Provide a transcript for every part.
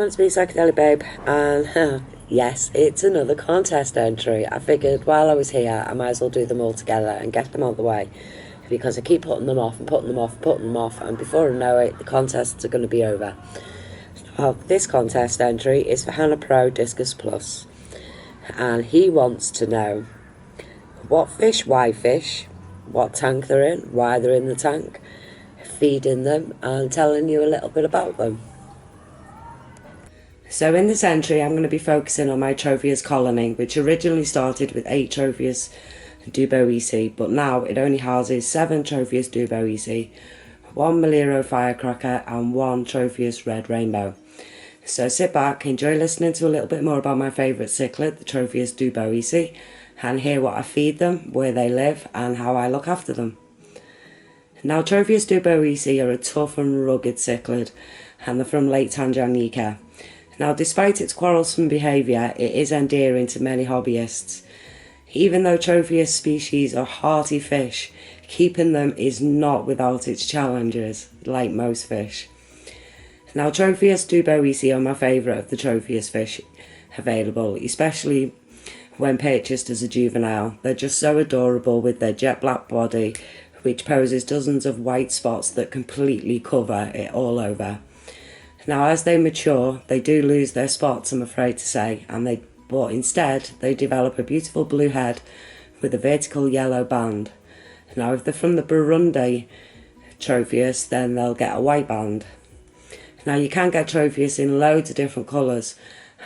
everyone, it's me, Psychedelic Babe, and yes, it's another contest entry. I figured while I was here, I might as well do them all together and get them out of the way, because I keep putting them off and putting them off and putting them off, and before I know it, the contests are going to be over. This contest entry is for Hannah Pro Discus Plus, and he wants to know what fish, why fish, what tank they're in, why they're in the tank, feeding them, and telling you a little bit about them. So in this entry, I'm going to be focusing on my Tropheus colony, which originally started with 8 Tropheus Duboisi, but now it only houses 7 Tropheus Duboisi, 1 Moliro firecracker, and 1 Tropheus red rainbow. So sit back, enjoy listening to a little bit more about my favourite cichlid, the Tropheus Duboisi, and hear what I feed them, where they live, and how I look after them. Now, Tropheus Duboisi are a tough and rugged cichlid, and they're from Lake Tanganyika. Now, despite its quarrelsome behaviour, it is endearing to many hobbyists. Even though Tropheus species are hearty fish, keeping them is not without its challenges, like most fish. Now, Tropheus Duboisi are my favourite of the Tropheus fish available, especially when purchased as a juvenile. They're just so adorable with their jet black body, which poses dozens of white spots that completely cover it all over. Now, as they mature, they do lose their spots, I'm afraid to say, but instead they develop a beautiful blue head with a vertical yellow band. Now, if they're from the Burundi Tropheus, then they'll get a white band. Now, you can get Tropheus in loads of different colours,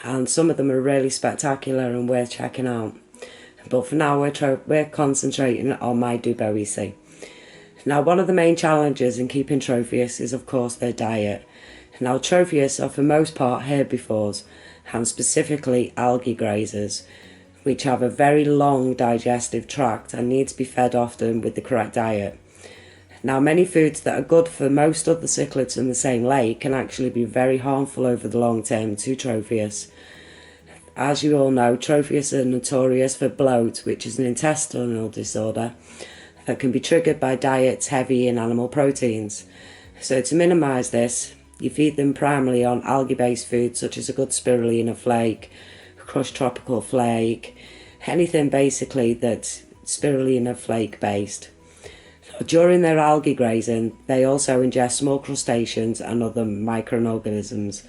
and some of them are really spectacular and worth checking out. But for now, we're concentrating on my Duboisi. Now, one of the main challenges in keeping Tropheus is, of course, their diet. Now, Tropheus are for most part herbivores, and specifically algae grazers, which have a very long digestive tract and need to be fed often with the correct diet. Now, many foods that are good for most other cichlids in the same lake can actually be very harmful over the long term to Tropheus. As you all know, Tropheus are notorious for bloat, which is an intestinal disorder that can be triggered by diets heavy in animal proteins. So to minimise this, you feed them primarily on algae-based foods such as a good spirulina flake, crushed tropical flake, anything basically that's spirulina flake based. During their algae grazing, they also ingest small crustaceans and other microorganisms,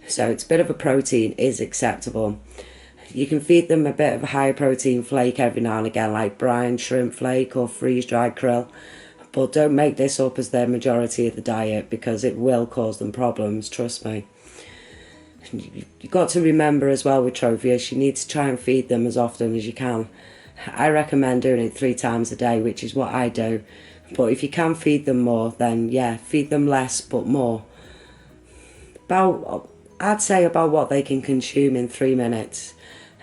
so it's a bit of a protein is acceptable. You can feed them a bit of a high protein flake every now and again, like brine shrimp flake or freeze-dried krill, but don't make this up as their majority of the diet, because it will cause them problems, trust me. You've got to remember as well with Tropheus, you need to try and feed them as often as you can. I recommend doing it 3 times a day, which is what I do. But if you can feed them more, then yeah, feed them less but more. I'd say about what they can consume in 3 minutes.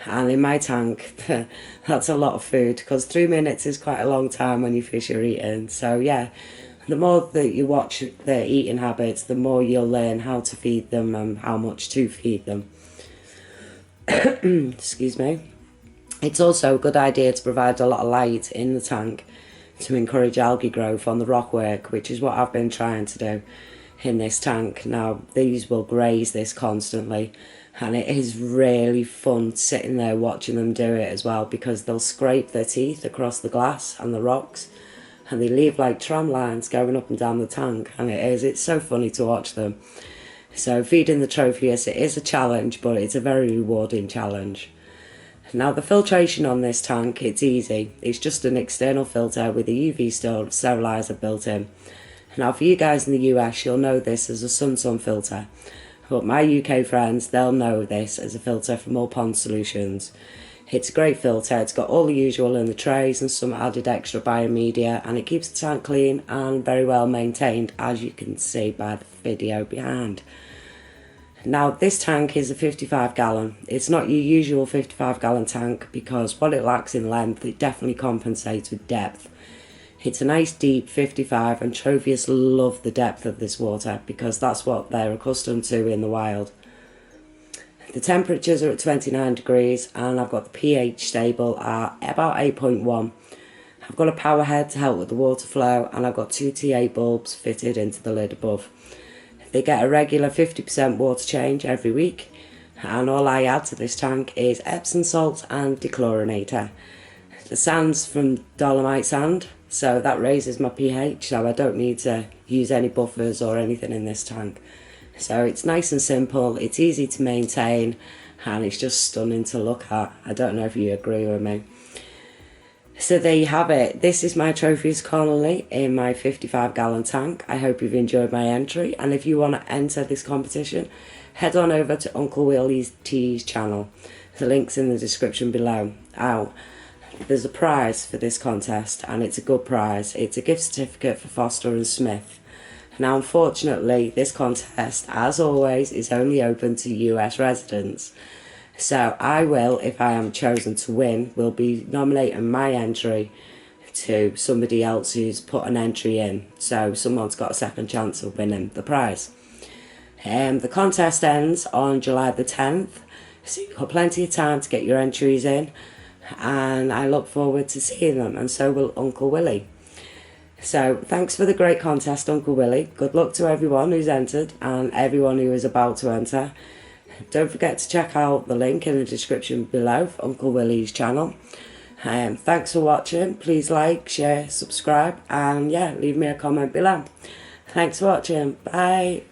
And in my tank, that's a lot of food, because 3 minutes is quite a long time when you fish are eating. So yeah, the more that you watch their eating habits, the more you'll learn how to feed them and how much to feed them. Excuse me. It's also a good idea to provide a lot of light in the tank to encourage algae growth on the rockwork, which is what I've been trying to do in this tank. Now, these will graze this constantly, and it is really fun sitting there watching them do it as well, because they'll scrape their teeth across the glass and the rocks, and they leave like tram lines going up and down the tank, and it's so funny to watch them. So feeding the Tropheus, it is a challenge, but it's a very rewarding challenge. Now, the filtration on this tank, it's easy. It's just an external filter with a UV sterilizer built in. Now, for you guys in the US, you'll know this as a Sun filter. But my UK friends, they'll know this as a filter from All Pond Solutions. It's a great filter. It's got all the usual in the trays and some added extra biomedia, and it keeps the tank clean and very well maintained, as you can see by the video behind. Now, this tank is a 55 gallon. It's not your usual 55 gallon tank, because what it lacks in length, it definitely compensates with depth. It's a nice deep 55, and Tropheus love the depth of this water, because that's what they're accustomed to in the wild. The temperatures are at 29 degrees, and I've got the pH stable at about 8.1. I've got a power head to help with the water flow, and I've got 2 T8 bulbs fitted into the lid above. They get a regular 50% water change every week, and all I add to this tank is Epsom salt and dechlorinator. The sand's from dolomite sand, so that raises my pH, so I don't need to use any buffers or anything in this tank. So it's nice and simple, it's easy to maintain, and it's just stunning to look at. I don't know if you agree with me. So there you have it. This is my Tropheus colony in my 55-gallon tank. I hope you've enjoyed my entry, and if you want to enter this competition, head on over to Uncle Willy's channel. The link's in the description below. There's a prize for this contest, and it's a good prize. It's a gift certificate for Foster and Smith. Now, unfortunately, this contest, as always, is only open to US residents. So I will, if I am chosen to win, will be nominating my entry to somebody else who's put an entry in. So someone's got a second chance of winning the prize. The contest ends on July the 10th, so you've got plenty of time to get your entries in, and I look forward to seeing them, and so will Uncle Willy. So thanks for the great contest, Uncle Willy. Good luck to everyone who's entered and everyone who is about to enter. Don't forget to check out the link in the description below for Uncle Willy's channel. Thanks for watching. Please like, share, subscribe, and yeah, leave me a comment below. Thanks for watching. Bye.